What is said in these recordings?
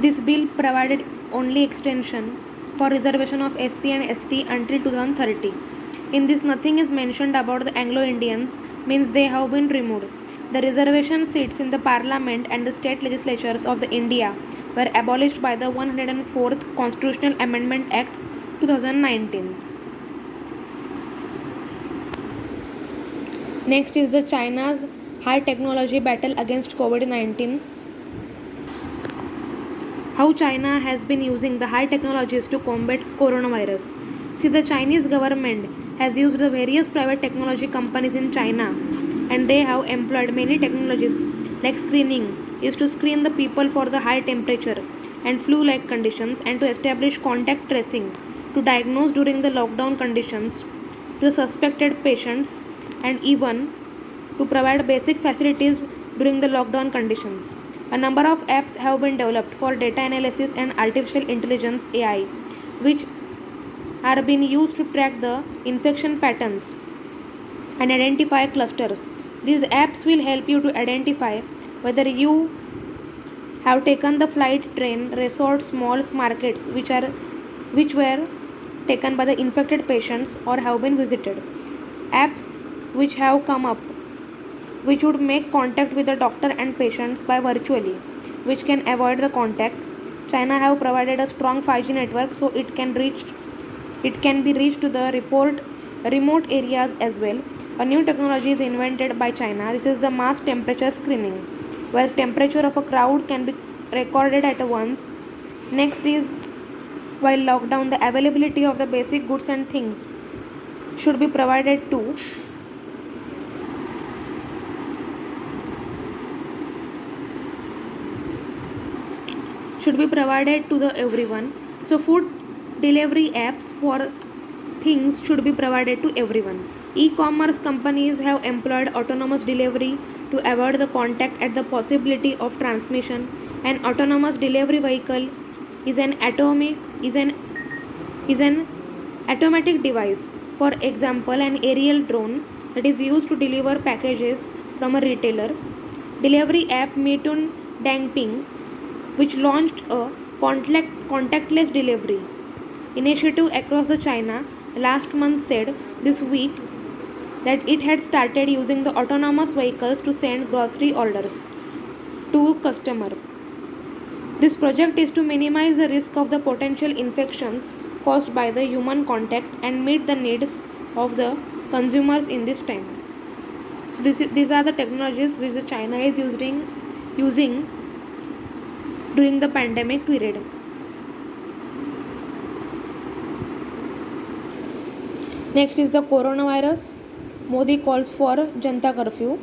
This bill provided only extension for reservation of SC and ST until 2030. In this, nothing is mentioned about the Anglo-Indians, means they have been removed. The reservation seats in the Parliament and the state legislatures of the India were abolished by the 104th Constitutional Amendment Act 2019. Next is the China's high technology battle against COVID-19. How China has been using the high technologies to combat coronavirus. See, the Chinese government has used the various private technology companies in China, and they have employed many technologies like screening is to screen the people for the high temperature and flu-like conditions, and to establish contact tracing to diagnose during the lockdown conditions to the suspected patients, and even to provide basic facilities during the lockdown conditions. A number of apps have been developed for data analysis and artificial intelligence AI, which are being used to track the infection patterns and identify clusters. These apps will help you to identify whether you have taken the flight, train, resorts, malls, markets which were taken by the infected patients or have been visited. Apps which have come up which would make contact with the doctor and patients by virtually, which can avoid the contact. China have provided a strong 5G network so it can be reached to the remote areas as well. A new technology is invented by China. This is the mass temperature screening, where temperature of a crowd can be recorded at once. Next is, while lockdown, the availability of the basic goods and things should be provided to the everyone. So food delivery apps for things should be provided to everyone. E-commerce companies have employed autonomous delivery to avoid the contact at the possibility of transmission. An autonomous delivery vehicle is an automatic device. For example, an aerial drone that is used to deliver packages from a retailer. Delivery app Meitun Dangping, which launched a contactless delivery initiative across the China last month, said this week that it had started using the autonomous vehicles to send grocery orders to customer. This project is to minimize the risk of the potential infections caused by the human contact and meet the needs of the consumers in this time. So these are the technologies which the China is using during the pandemic period. Next is the coronavirus. Modi calls for Janta curfew.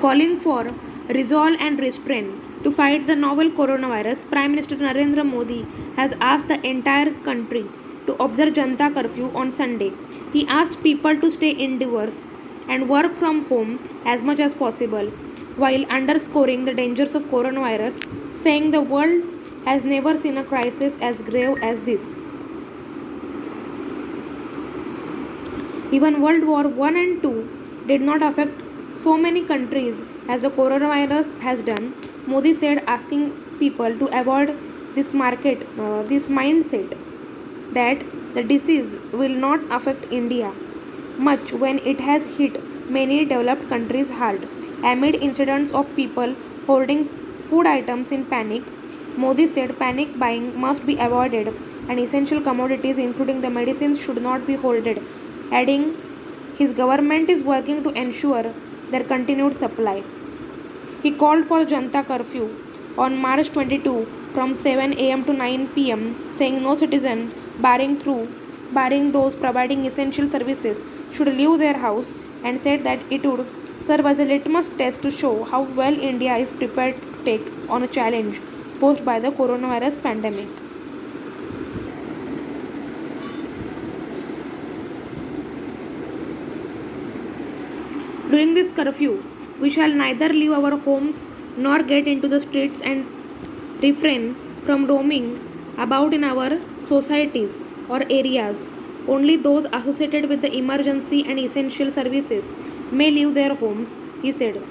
Calling for resolve and restraint to fight the novel coronavirus, Prime Minister Narendra Modi has asked the entire country to observe Janta curfew on Sunday. He asked people to stay indoors and work from home as much as possible, while underscoring the dangers of coronavirus, saying the world has never seen a crisis as grave as this. Even World War I and II did not affect so many countries as the coronavirus has done, Modi said, asking people to avoid this mindset that the disease will not affect India much when it has hit many developed countries hard. Amid incidents of people hoarding food items in panic, Modi said panic buying must be avoided and essential commodities including the medicines should not be hoarded, adding his government is working to ensure their continued supply. He called for Janta curfew on March 22 from 7 am to 9 pm, saying no citizen, barring those providing essential services, should leave their house, and said that it would serve as a litmus test to show how well India is prepared to take on a challenge posed by the coronavirus pandemic. During this curfew, we shall neither leave our homes nor get into the streets and refrain from roaming about in our societies or areas. Only those associated with the emergency and essential services may leave their homes, he said.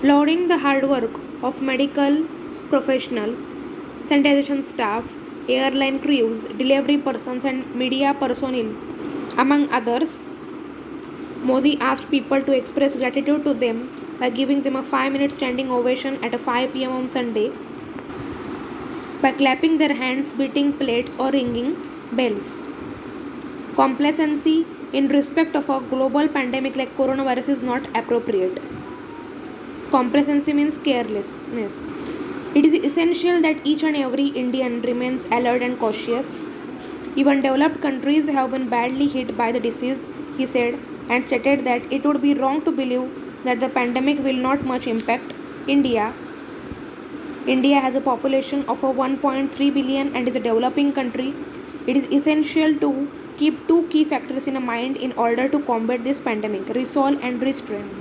lauding the hard work of medical professionals, sanitization staff, airline crews, delivery persons, and media personnel, among others. Modi asked people to express gratitude to them by giving them a 5-minute standing ovation at a 5 pm on Sunday, by clapping their hands, beating plates, or ringing bells. Complacency in respect of a global pandemic like coronavirus is not appropriate. Complacency means carelessness. It is essential that each and every Indian remains alert and cautious. Even developed countries have been badly hit by the disease, he said, and stated that it would be wrong to believe that the pandemic will not much impact India. India has a population of 1.3 billion and is a developing country. It is essential to keep two key factors in mind in order to combat this pandemic: resolve and restraint.